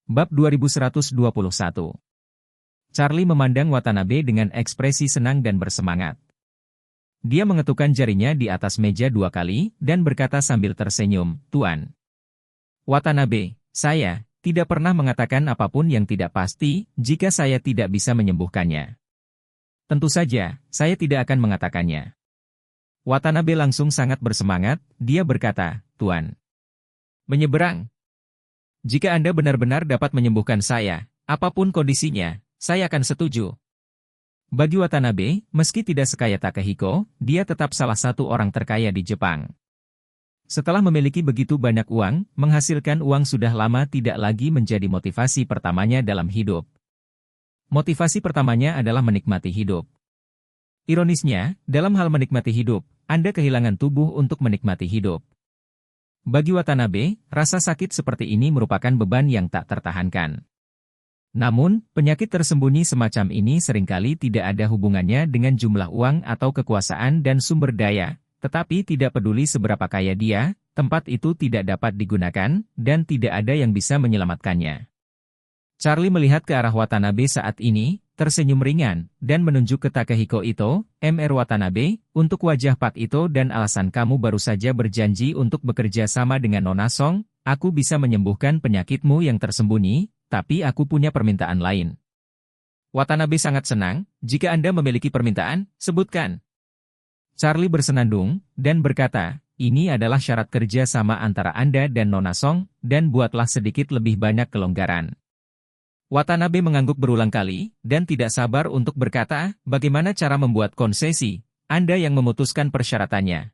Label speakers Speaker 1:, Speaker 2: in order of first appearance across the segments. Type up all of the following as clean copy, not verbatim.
Speaker 1: Bab 2121. Charlie memandang Watanabe dengan ekspresi senang dan bersemangat. Dia mengetukkan jarinya di atas meja 2 kali, dan berkata sambil tersenyum, "Tuan Watanabe, saya tidak pernah mengatakan apapun yang tidak pasti, jika saya tidak bisa menyembuhkannya. Tentu saja, saya tidak akan mengatakannya." Watanabe langsung sangat bersemangat, dia berkata, "Tuan menyeberang. Jika Anda benar-benar dapat menyembuhkan saya, apapun kondisinya, saya akan setuju." Bagi Watanabe, meski tidak sekaya Takehiko, dia tetap salah satu orang terkaya di Jepang. Setelah memiliki begitu banyak uang, menghasilkan uang sudah lama tidak lagi menjadi motivasi pertamanya dalam hidup. Motivasi pertamanya adalah menikmati hidup. Ironisnya, dalam hal menikmati hidup, Anda kehilangan tubuh untuk menikmati hidup. Bagi Watanabe, rasa sakit seperti ini merupakan beban yang tak tertahankan. Namun, penyakit tersembunyi semacam ini seringkali tidak ada hubungannya dengan jumlah uang atau kekuasaan dan sumber daya, tetapi tidak peduli seberapa kaya dia, tempat itu tidak dapat digunakan, dan tidak ada yang bisa menyelamatkannya. Charlie melihat ke arah Watanabe saat ini, tersenyum ringan, dan menunjuk ke Takehiko Ito, Mr. Watanabe, untuk wajah Pak Ito dan alasan kamu baru saja berjanji untuk bekerja sama dengan Nona Song, aku bisa menyembuhkan penyakitmu yang tersembunyi, tapi aku punya permintaan lain. Watanabe sangat senang, jika Anda memiliki permintaan, sebutkan. Charlie bersenandung, dan berkata, ini adalah syarat kerja sama antara Anda dan Nona Song, dan buatlah sedikit lebih banyak kelonggaran. Watanabe mengangguk berulang kali, dan tidak sabar untuk berkata, bagaimana cara membuat konsesi, Anda yang memutuskan persyaratannya.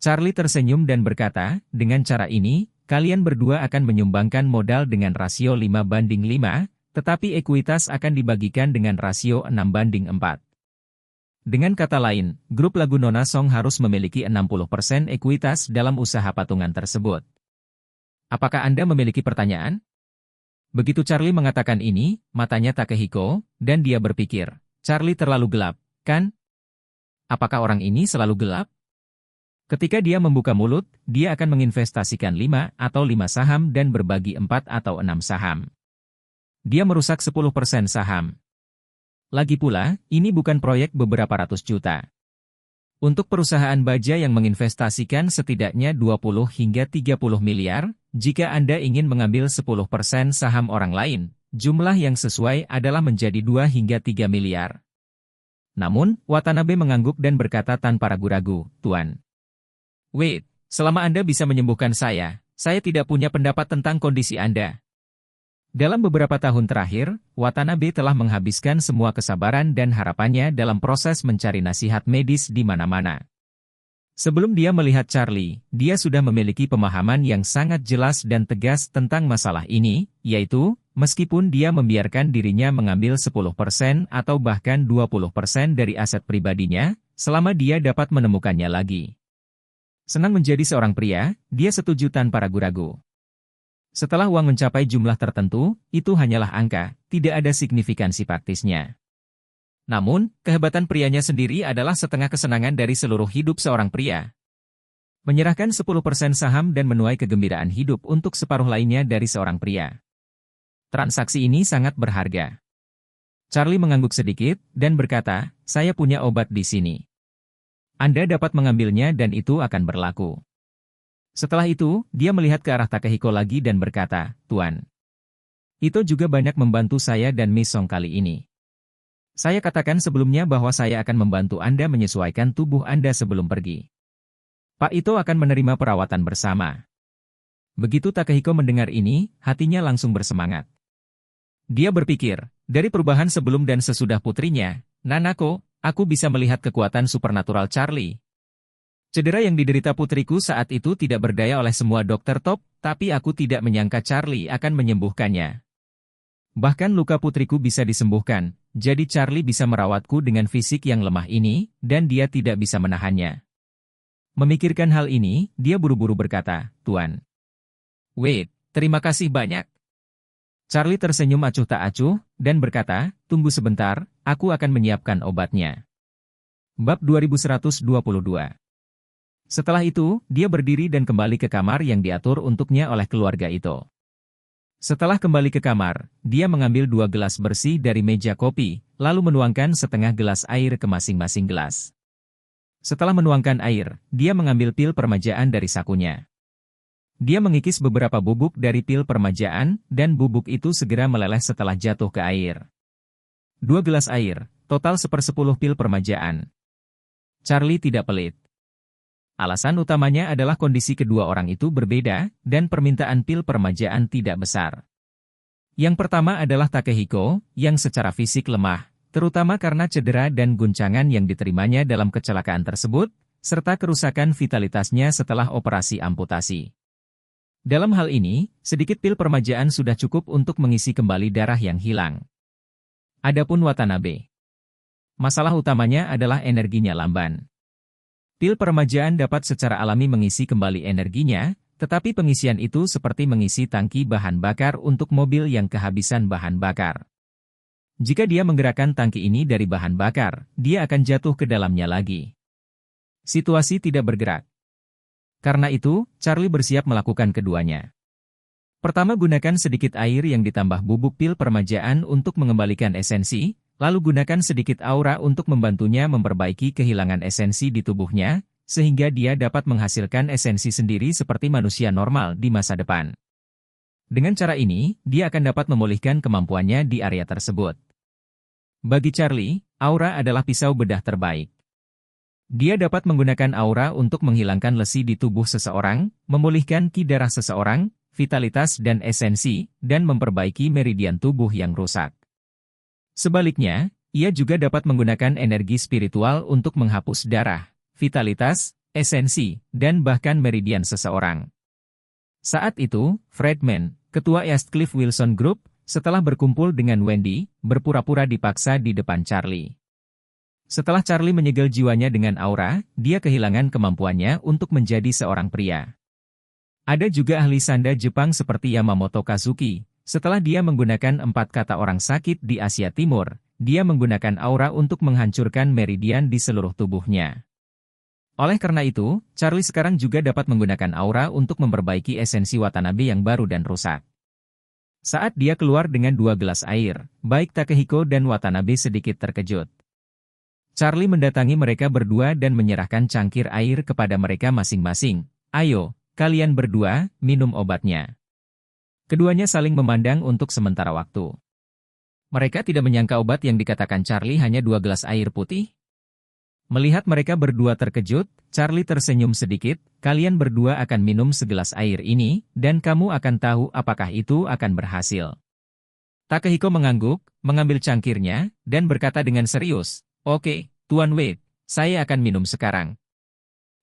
Speaker 1: Charlie tersenyum dan berkata, dengan cara ini, kalian berdua akan menyumbangkan modal dengan rasio 5:5, tetapi ekuitas akan dibagikan dengan rasio 6:4. Dengan kata lain, grup lagu Nona Song harus memiliki 60% ekuitas dalam usaha patungan tersebut. Apakah Anda memiliki pertanyaan? Begitu Charlie mengatakan ini, matanya Takehiko, dan dia berpikir, Charlie terlalu gelap, kan? Apakah orang ini selalu gelap? Ketika dia membuka mulut, dia akan menginvestasikan 5 atau 5 saham dan berbagi 4 atau 6 saham. Dia merusak 10% saham. Lagi pula, ini bukan proyek beberapa ratus juta. Untuk perusahaan baja yang menginvestasikan setidaknya 20 hingga 30 miliar, jika Anda ingin mengambil 10% saham orang lain, jumlah yang sesuai adalah menjadi 2 hingga 3 miliar. Namun, Watanabe mengangguk dan berkata tanpa ragu-ragu, Tuan Wait, selama Anda bisa menyembuhkan saya tidak punya pendapat tentang kondisi Anda. Dalam beberapa tahun terakhir, Watanabe telah menghabiskan semua kesabaran dan harapannya dalam proses mencari nasihat medis di mana-mana. Sebelum dia melihat Charlie, dia sudah memiliki pemahaman yang sangat jelas dan tegas tentang masalah ini, yaitu, meskipun dia membiarkan dirinya mengambil 10% atau bahkan 20% dari aset pribadinya, selama dia dapat menemukannya lagi. Senang menjadi seorang pria, dia setuju tanpa ragu-ragu. Setelah uang mencapai jumlah tertentu, itu hanyalah angka, tidak ada signifikansi praktisnya. Namun, kehebatan prianya sendiri adalah setengah kesenangan dari seluruh hidup seorang pria. Menyerahkan 10% saham dan menuai kegembiraan hidup untuk separuh lainnya dari seorang pria. Transaksi ini sangat berharga. Charlie mengangguk sedikit, dan berkata, saya punya obat di sini. Anda dapat mengambilnya dan itu akan berlaku. Setelah itu, dia melihat ke arah Takehiko lagi dan berkata, Tuan Ito juga banyak membantu saya dan Miss Song kali ini. Saya katakan sebelumnya bahwa saya akan membantu Anda menyesuaikan tubuh Anda sebelum pergi. Pak Ito akan menerima perawatan bersama. Begitu Takehiko mendengar ini, hatinya langsung bersemangat. Dia berpikir, dari perubahan sebelum dan sesudah putrinya, Nanako, aku bisa melihat kekuatan supernatural Charlie. Cedera yang diderita putriku saat itu tidak berdaya oleh semua dokter top, tapi aku tidak menyangka Charlie akan menyembuhkannya. Bahkan luka putriku bisa disembuhkan, jadi Charlie bisa merawatku dengan fisik yang lemah ini, dan dia tidak bisa menahannya. Memikirkan hal ini, dia buru-buru berkata, Tuan Wait, terima kasih banyak. Charlie tersenyum acuh tak acuh, dan berkata, tunggu sebentar, aku akan menyiapkan obatnya. Bab 2122. Setelah itu, dia berdiri dan kembali ke kamar yang diatur untuknya oleh keluarga Ito. Setelah kembali ke kamar, dia mengambil 2 gelas bersih dari meja kopi, lalu menuangkan setengah gelas air ke masing-masing gelas. Setelah menuangkan air, dia mengambil pil permajaan dari sakunya. Dia mengikis beberapa bubuk dari pil permajaan, dan bubuk itu segera meleleh setelah jatuh ke air. 2 gelas air, total 1/10 pil permajaan. Charlie tidak pelit. Alasan utamanya adalah kondisi kedua orang itu berbeda, dan permintaan pil permajaan tidak besar. Yang pertama adalah Takehiko, yang secara fisik lemah, terutama karena cedera dan guncangan yang diterimanya dalam kecelakaan tersebut, serta kerusakan vitalitasnya setelah operasi amputasi. Dalam hal ini, sedikit pil permajaan sudah cukup untuk mengisi kembali darah yang hilang. Adapun Watanabe, masalah utamanya adalah energinya lamban. Pil permajaan dapat secara alami mengisi kembali energinya, tetapi pengisian itu seperti mengisi tangki bahan bakar untuk mobil yang kehabisan bahan bakar. Jika dia menggerakkan tangki ini dari bahan bakar, dia akan jatuh ke dalamnya lagi. Situasi tidak bergerak. Karena itu, Charlie bersiap melakukan keduanya. Pertama, gunakan sedikit air yang ditambah bubuk pil permajaan untuk mengembalikan esensi, lalu gunakan sedikit aura untuk membantunya memperbaiki kehilangan esensi di tubuhnya, sehingga dia dapat menghasilkan esensi sendiri seperti manusia normal di masa depan. Dengan cara ini, dia akan dapat memulihkan kemampuannya di area tersebut. Bagi Charlie, aura adalah pisau bedah terbaik. Dia dapat menggunakan aura untuk menghilangkan lesi di tubuh seseorang, memulihkan ki darah seseorang, vitalitas dan esensi, dan memperbaiki meridian tubuh yang rusak. Sebaliknya, ia juga dapat menggunakan energi spiritual untuk menghapus darah, vitalitas, esensi, dan bahkan meridian seseorang. Saat itu, Friedman, ketua East Cliff Wilson Group, setelah berkumpul dengan Wendy, berpura-pura dipaksa di depan Charlie. Setelah Charlie menyegel jiwanya dengan aura, dia kehilangan kemampuannya untuk menjadi seorang pria. Ada juga ahli sanda Jepang seperti Yamamoto Kazuki. Setelah dia menggunakan 4 kata orang sakit di Asia Timur, dia menggunakan aura untuk menghancurkan meridian di seluruh tubuhnya. Oleh karena itu, Charlie sekarang juga dapat menggunakan aura untuk memperbaiki esensi Watanabe yang baru dan rusak. Saat dia keluar dengan 2 gelas air, baik Takehiko dan Watanabe sedikit terkejut. Charlie mendatangi mereka berdua dan menyerahkan cangkir air kepada mereka masing-masing. Ayo, kalian berdua, minum obatnya. Keduanya saling memandang untuk sementara waktu. Mereka tidak menyangka obat yang dikatakan Charlie hanya 2 gelas air putih. Melihat mereka berdua terkejut, Charlie tersenyum sedikit, kalian berdua akan minum segelas air ini, dan kamu akan tahu apakah itu akan berhasil. Takehiko mengangguk, mengambil cangkirnya, dan berkata dengan serius, oke, Tuan Wade, saya akan minum sekarang.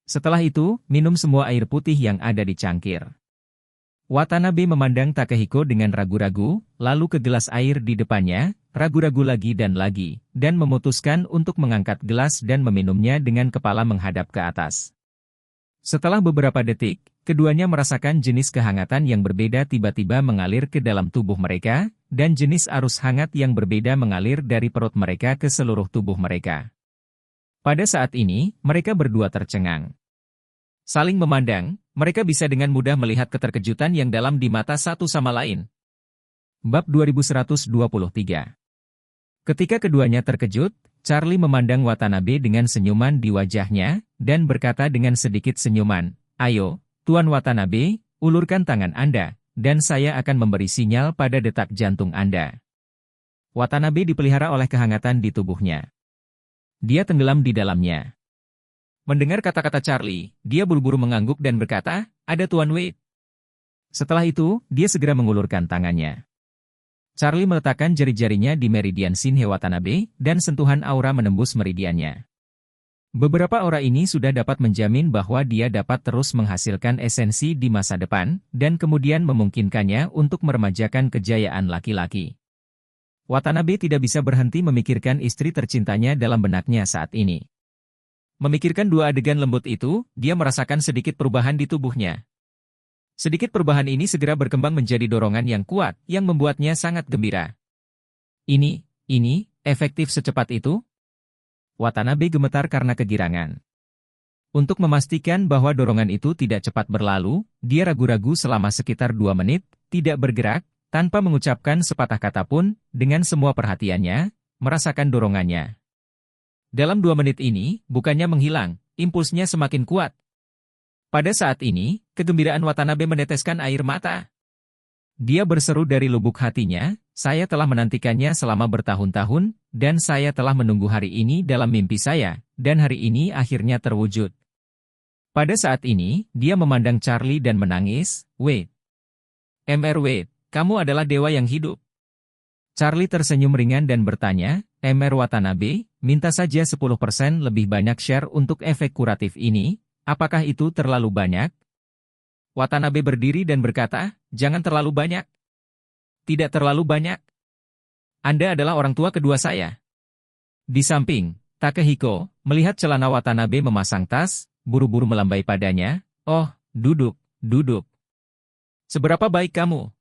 Speaker 1: Setelah itu, minum semua air putih yang ada di cangkir. Watanabe memandang Takehiko dengan ragu-ragu, lalu ke gelas air di depannya, ragu-ragu lagi, dan memutuskan untuk mengangkat gelas dan meminumnya dengan kepala menghadap ke atas. Setelah beberapa detik, keduanya merasakan jenis kehangatan yang berbeda tiba-tiba mengalir ke dalam tubuh mereka, dan jenis arus hangat yang berbeda mengalir dari perut mereka ke seluruh tubuh mereka. Pada saat ini, mereka berdua tercengang. Saling memandang, mereka bisa dengan mudah melihat keterkejutan yang dalam di mata satu sama lain. Bab 2123. Ketika keduanya terkejut, Charlie memandang Watanabe dengan senyuman di wajahnya, dan berkata dengan sedikit senyuman, ayo, Tuan Watanabe, ulurkan tangan Anda, dan saya akan memberi sinyal pada detak jantung Anda. Watanabe dipelihara oleh kehangatan di tubuhnya. Dia tenggelam di dalamnya. Mendengar kata-kata Charlie, dia buru-buru mengangguk dan berkata, ada Tuan Wade. Setelah itu, dia segera mengulurkan tangannya. Charlie meletakkan jari-jarinya di meridian Shinhe Watanabe, dan sentuhan aura menembus meridiannya. Beberapa aura ini sudah dapat menjamin bahwa dia dapat terus menghasilkan esensi di masa depan, dan kemudian memungkinkannya untuk meremajakan kejayaan laki-laki. Watanabe tidak bisa berhenti memikirkan istri tercintanya dalam benaknya saat ini. Memikirkan 2 adegan lembut itu, dia merasakan sedikit perubahan di tubuhnya. Sedikit perubahan ini segera berkembang menjadi dorongan yang kuat, yang membuatnya sangat gembira. Ini, efektif secepat itu? Watanabe gemetar karena kegirangan. Untuk memastikan bahwa dorongan itu tidak cepat berlalu, dia ragu-ragu selama sekitar 2 menit, tidak bergerak, tanpa mengucapkan sepatah kata pun, dengan semua perhatiannya, merasakan dorongannya. Dalam 2 menit ini, bukannya menghilang, impulsnya semakin kuat. Pada saat ini, kegembiraan Watanabe meneteskan air mata. Dia berseru dari lubuk hatinya, saya telah menantikannya selama bertahun-tahun, dan saya telah menunggu hari ini dalam mimpi saya, dan hari ini akhirnya terwujud. Pada saat ini, dia memandang Charlie dan menangis, Wade. Wade, kamu adalah dewa yang hidup. Charlie tersenyum ringan dan bertanya, Watanabe, minta saja 10% lebih banyak share untuk efek kuratif ini, apakah itu terlalu banyak? Watanabe berdiri dan berkata, jangan terlalu banyak. Tidak terlalu banyak. Anda adalah orang tua kedua saya. Di samping, Takehiko, melihat celana Watanabe memasang tas, buru-buru melambai padanya, oh, duduk, duduk. Seberapa baik kamu?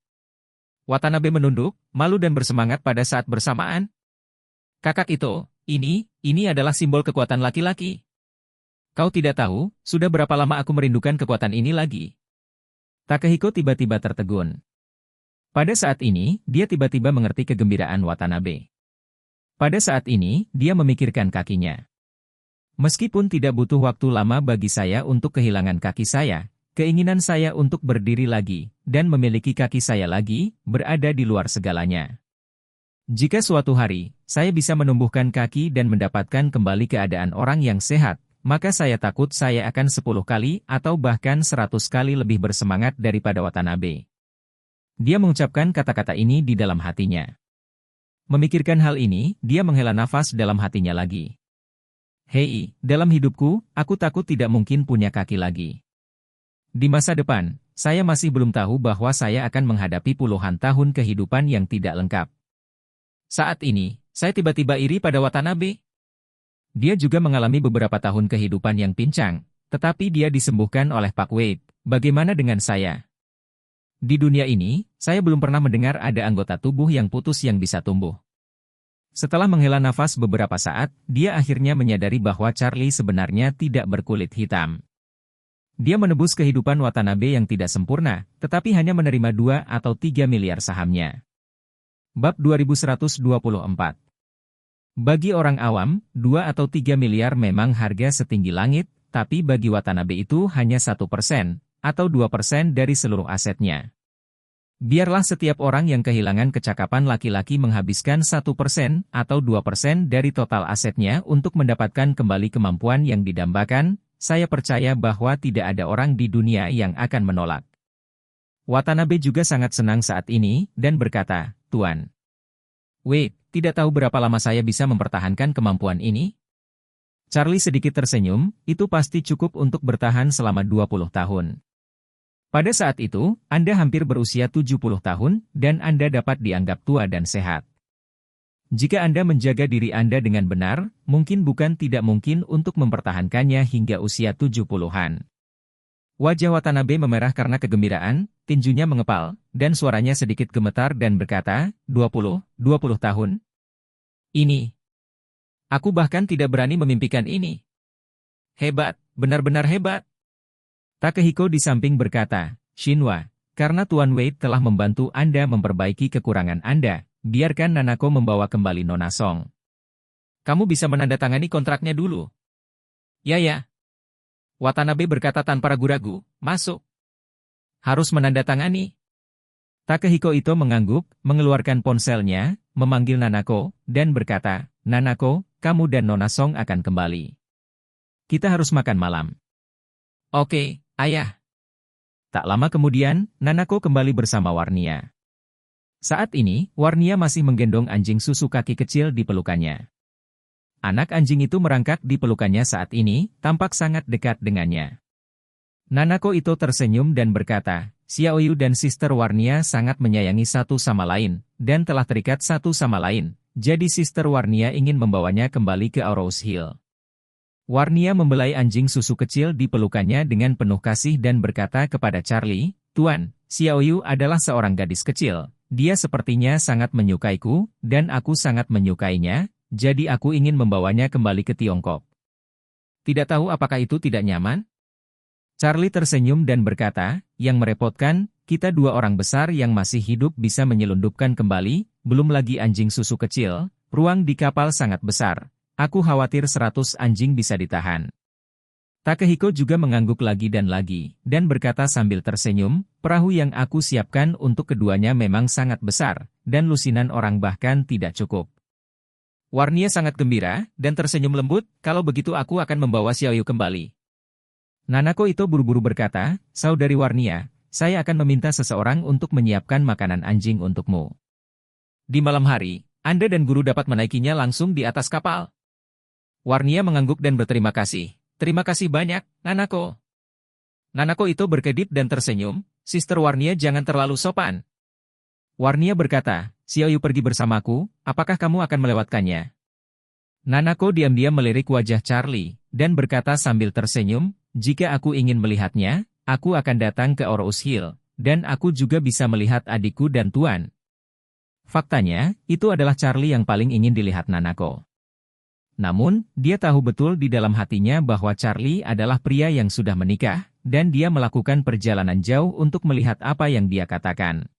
Speaker 1: Watanabe menunduk, malu dan bersemangat pada saat bersamaan. Kakak itu, ini adalah simbol kekuatan laki-laki. Kau tidak tahu, sudah berapa lama aku merindukan kekuatan ini lagi. Takehiko tiba-tiba tertegun. Pada saat ini, dia tiba-tiba mengerti kegembiraan Watanabe. Pada saat ini, dia memikirkan kakinya. Meskipun tidak butuh waktu lama bagi saya untuk kehilangan kaki saya, keinginan saya untuk berdiri lagi, dan memiliki kaki saya lagi, berada di luar segalanya. Jika suatu hari, saya bisa menumbuhkan kaki dan mendapatkan kembali keadaan orang yang sehat, maka saya takut saya akan 10 kali atau bahkan 100 kali lebih bersemangat daripada Watanabe. Dia mengucapkan kata-kata ini di dalam hatinya. Memikirkan hal ini, dia menghela nafas dalam hatinya lagi. Hei, dalam hidupku, aku takut tidak mungkin punya kaki lagi. Di masa depan, saya masih belum tahu bahwa saya akan menghadapi puluhan tahun kehidupan yang tidak lengkap. Saat ini, saya tiba-tiba iri pada Watanabe. Dia juga mengalami beberapa tahun kehidupan yang pincang, tetapi dia disembuhkan oleh Pak Wade. Bagaimana dengan saya? Di dunia ini, saya belum pernah mendengar ada anggota tubuh yang putus yang bisa tumbuh. Setelah menghela nafas beberapa saat, dia akhirnya menyadari bahwa Charlie sebenarnya tidak berkulit hitam. Dia menebus kehidupan Watanabe yang tidak sempurna, tetapi hanya menerima 2 atau 3 miliar sahamnya. Bab 2124. Bagi orang awam, 2 atau 3 miliar memang harga setinggi langit, tapi bagi Watanabe itu hanya 1% atau 2% dari seluruh asetnya. Biarlah setiap orang yang kehilangan kecakapan laki-laki menghabiskan 1% atau 2% dari total asetnya untuk mendapatkan kembali kemampuan yang didambakan, saya percaya bahwa tidak ada orang di dunia yang akan menolak. Watanabe juga sangat senang saat ini, dan berkata, Tuan Wade, tidak tahu berapa lama saya bisa mempertahankan kemampuan ini? Charlie sedikit tersenyum, itu pasti cukup untuk bertahan selama 20 tahun. Pada saat itu, Anda hampir berusia 70 tahun, dan Anda dapat dianggap tua dan sehat. Jika Anda menjaga diri Anda dengan benar, mungkin bukan tidak mungkin untuk mempertahankannya hingga usia 70-an. Wajah Watanabe memerah karena kegembiraan, tinjunya mengepal, dan suaranya sedikit gemetar dan berkata, 20 tahun? Ini. Aku bahkan tidak berani memimpikan ini. Hebat, benar-benar hebat. Takehiko di samping berkata, Shinwa, karena Tuan Wade telah membantu Anda memperbaiki kekurangan Anda, biarkan Nanako membawa kembali Nona Song. Kamu bisa menandatangani kontraknya dulu. Ya. Watanabe berkata tanpa ragu-ragu, masuk. Harus menandatangani. Takehiko itu mengangguk, mengeluarkan ponselnya, memanggil Nanako, dan berkata, Nanako, kamu dan Nona Song akan kembali. Kita harus makan malam. Oke, ayah. Tak lama kemudian, Nanako kembali bersama Warnia. Saat ini, Warnia masih menggendong anjing susu kaki kecil di pelukannya. Anak anjing itu merangkak di pelukannya saat ini, tampak sangat dekat dengannya. Nanako itu tersenyum dan berkata, Xiaoyu dan Sister Warnia sangat menyayangi satu sama lain, dan telah terikat satu sama lain, jadi Sister Warnia ingin membawanya kembali ke Aurous Hill. Warnia membelai anjing susu kecil di pelukannya dengan penuh kasih dan berkata kepada Charlie, Tuan, Xiaoyu adalah seorang gadis kecil, dia sepertinya sangat menyukaiku, dan aku sangat menyukainya, jadi aku ingin membawanya kembali ke Tiongkok. Tidak tahu apakah itu tidak nyaman? Charlie tersenyum dan berkata, yang merepotkan, kita dua orang besar yang masih hidup bisa menyelundupkan kembali, belum lagi anjing susu kecil, ruang di kapal sangat besar. Aku khawatir 100 anjing bisa ditahan. Takehiko juga mengangguk lagi dan berkata sambil tersenyum, perahu yang aku siapkan untuk keduanya memang sangat besar, dan lusinan orang bahkan tidak cukup. Warnia sangat gembira, dan tersenyum lembut, kalau begitu aku akan membawa Xiaoyu kembali. Nanako itu buru-buru berkata, Saudari Warnia, saya akan meminta seseorang untuk menyiapkan makanan anjing untukmu. Di malam hari, Anda dan guru dapat menaikinya langsung di atas kapal. Warnia mengangguk dan berterima kasih. Terima kasih banyak, Nanako. Nanako itu berkedip dan tersenyum, Sister Warnia jangan terlalu sopan. Warnia berkata, Xiaoyu pergi bersamaku, apakah kamu akan melewatkannya? Nanako diam-diam melirik wajah Charlie, dan berkata sambil tersenyum, jika aku ingin melihatnya, aku akan datang ke Orous Hill, dan aku juga bisa melihat adikku dan Tuan. Faktanya, itu adalah Charlie yang paling ingin dilihat Nanako. Namun, dia tahu betul di dalam hatinya bahwa Charlie adalah pria yang sudah menikah, dan dia melakukan perjalanan jauh untuk melihat apa yang dia katakan.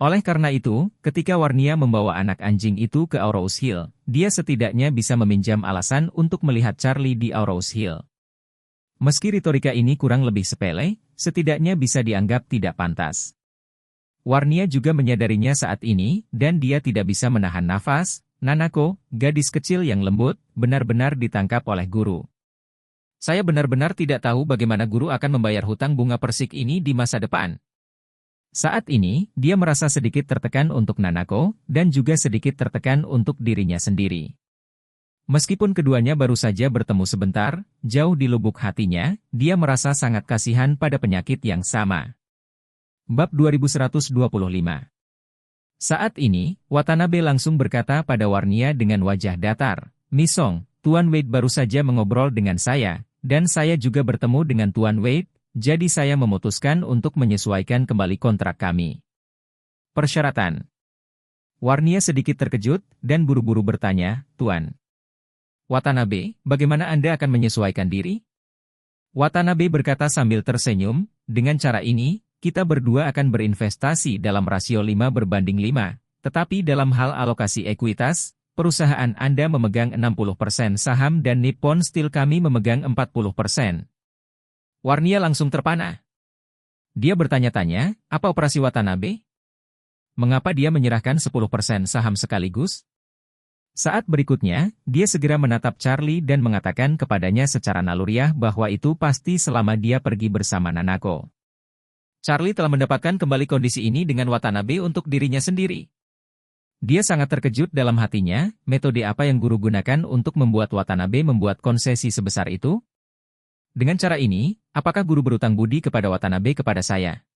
Speaker 1: Oleh karena itu, ketika Warnia membawa anak anjing itu ke Orous Hill, dia setidaknya bisa meminjam alasan untuk melihat Charlie di Orous Hill. Meski retorika ini kurang lebih sepele, setidaknya bisa dianggap tidak pantas. Warnia juga menyadarinya saat ini, dan dia tidak bisa menahan nafas. Nanako, gadis kecil yang lembut, benar-benar ditangkap oleh guru. Saya benar-benar tidak tahu bagaimana guru akan membayar hutang bunga persik ini di masa depan. Saat ini, dia merasa sedikit tertekan untuk Nanako, dan juga sedikit tertekan untuk dirinya sendiri. Meskipun keduanya baru saja bertemu sebentar, jauh di lubuk hatinya, dia merasa sangat kasihan pada penyakit yang sama. Bab 2125. Saat ini, Watanabe langsung berkata pada Warnia dengan wajah datar, Misong, Tuan Wade baru saja mengobrol dengan saya, dan saya juga bertemu dengan Tuan Wade, jadi saya memutuskan untuk menyesuaikan kembali kontrak kami. Persyaratan. Warnia sedikit terkejut, dan buru-buru bertanya, Tuan Watanabe, bagaimana Anda akan menyesuaikan diri? Watanabe berkata sambil tersenyum, dengan cara ini, kita berdua akan berinvestasi dalam rasio 5:5, tetapi dalam hal alokasi ekuitas, perusahaan Anda memegang 60% saham dan Nippon Steel kami memegang 40%. Warnia langsung terpana. Dia bertanya-tanya, apa operasi Watanabe? Mengapa dia menyerahkan 10% saham sekaligus? Saat berikutnya, dia segera menatap Charlie dan mengatakan kepadanya secara naluriah bahwa itu pasti selama dia pergi bersama Nanako. Charlie telah mendapatkan kembali kondisi ini dengan Watanabe untuk dirinya sendiri. Dia sangat terkejut dalam hatinya, metode apa yang guru gunakan untuk membuat Watanabe membuat konsesi sebesar itu? Dengan cara ini, apakah guru berutang budi kepada Watanabe kepada saya?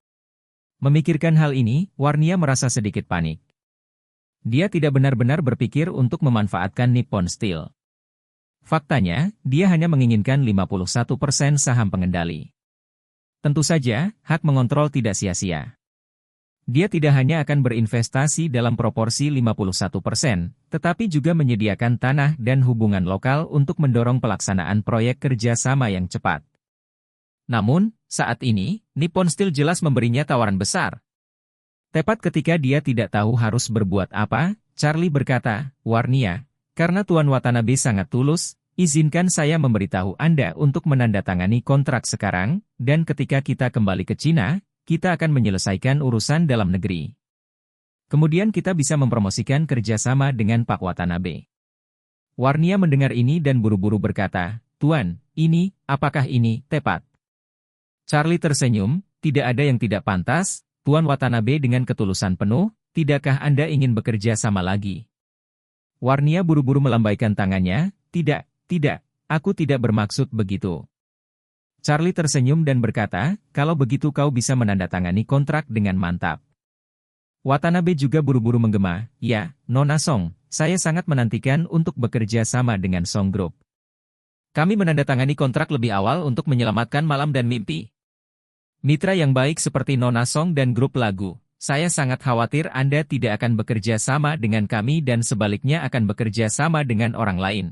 Speaker 1: Memikirkan hal ini, Warnia merasa sedikit panik. Dia tidak benar-benar berpikir untuk memanfaatkan Nippon Steel. Faktanya, dia hanya menginginkan 51% saham pengendali. Tentu saja, hak mengontrol tidak sia-sia. Dia tidak hanya akan berinvestasi dalam proporsi 51%, tetapi juga menyediakan tanah dan hubungan lokal untuk mendorong pelaksanaan proyek kerjasama yang cepat. Namun, saat ini, Nippon Steel jelas memberinya tawaran besar. Tepat ketika dia tidak tahu harus berbuat apa, Charlie berkata, Warnia, karena Tuan Watanabe sangat tulus, izinkan saya memberitahu Anda untuk menandatangani kontrak sekarang, dan ketika kita kembali ke Cina, kita akan menyelesaikan urusan dalam negeri. Kemudian kita bisa mempromosikan kerjasama dengan Pak Watanabe. Warnia mendengar ini dan buru-buru berkata, Tuan, apakah ini tepat? Charlie tersenyum, tidak ada yang tidak pantas. Tuan Watanabe dengan ketulusan penuh, tidakkah Anda ingin bekerja sama lagi? Warnia buru-buru melambaikan tangannya, tidak, aku tidak bermaksud begitu. Charlie tersenyum dan berkata, kalau begitu kau bisa menandatangani kontrak dengan mantap. Watanabe juga buru-buru menggema, ya, Nona Song, saya sangat menantikan untuk bekerja sama dengan Song Group. Kami menandatangani kontrak lebih awal untuk menyelamatkan malam dan mimpi. Mitra yang baik seperti Nona Song dan grup lagu, saya sangat khawatir Anda tidak akan bekerja sama dengan kami dan sebaliknya akan bekerja sama dengan orang lain.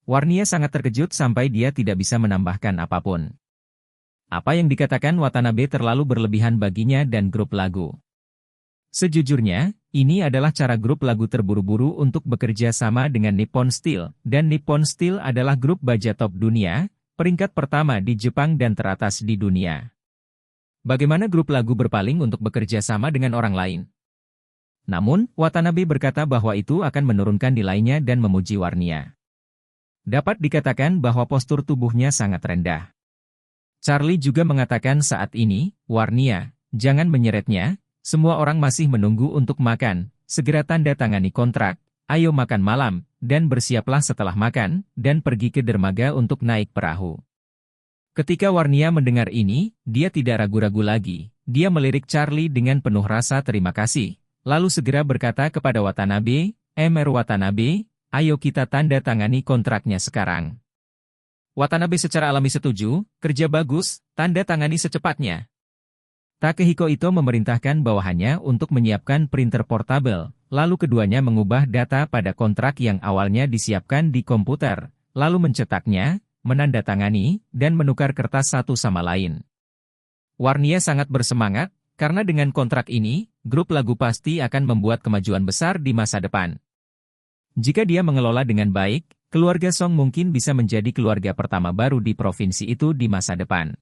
Speaker 1: Warnia sangat terkejut sampai dia tidak bisa menambahkan apapun. Apa yang dikatakan Watanabe terlalu berlebihan baginya dan grup lagu. Sejujurnya, ini adalah cara grup lagu terburu-buru untuk bekerja sama dengan Nippon Steel, dan Nippon Steel adalah grup baja top dunia, peringkat pertama di Jepang dan teratas di dunia. Bagaimana grup lagu berpaling untuk bekerja sama dengan orang lain? Namun, Watanabe berkata bahwa itu akan menurunkan nilainya dan memuji Warnia. Dapat dikatakan bahwa postur tubuhnya sangat rendah. Charlie juga mengatakan saat ini, Warnia, jangan menyeretnya, semua orang masih menunggu untuk makan, segera tanda tangani kontrak, ayo makan malam, dan bersiaplah setelah makan, dan pergi ke dermaga untuk naik perahu. Ketika Warnia mendengar ini, dia tidak ragu-ragu lagi, dia melirik Charlie dengan penuh rasa terima kasih, lalu segera berkata kepada Watanabe, Watanabe, ayo kita tanda tangani kontraknya sekarang. Watanabe secara alami setuju, kerja bagus, tanda tangani secepatnya. Takehiko Ito memerintahkan bawahannya untuk menyiapkan printer portabel, lalu keduanya mengubah data pada kontrak yang awalnya disiapkan di komputer, lalu mencetaknya, menandatangani, dan menukar kertas satu sama lain. Warnia sangat bersemangat, karena dengan kontrak ini, grup lagu pasti akan membuat kemajuan besar di masa depan. Jika dia mengelola dengan baik, keluarga Song mungkin bisa menjadi keluarga pertama baru di provinsi itu di masa depan.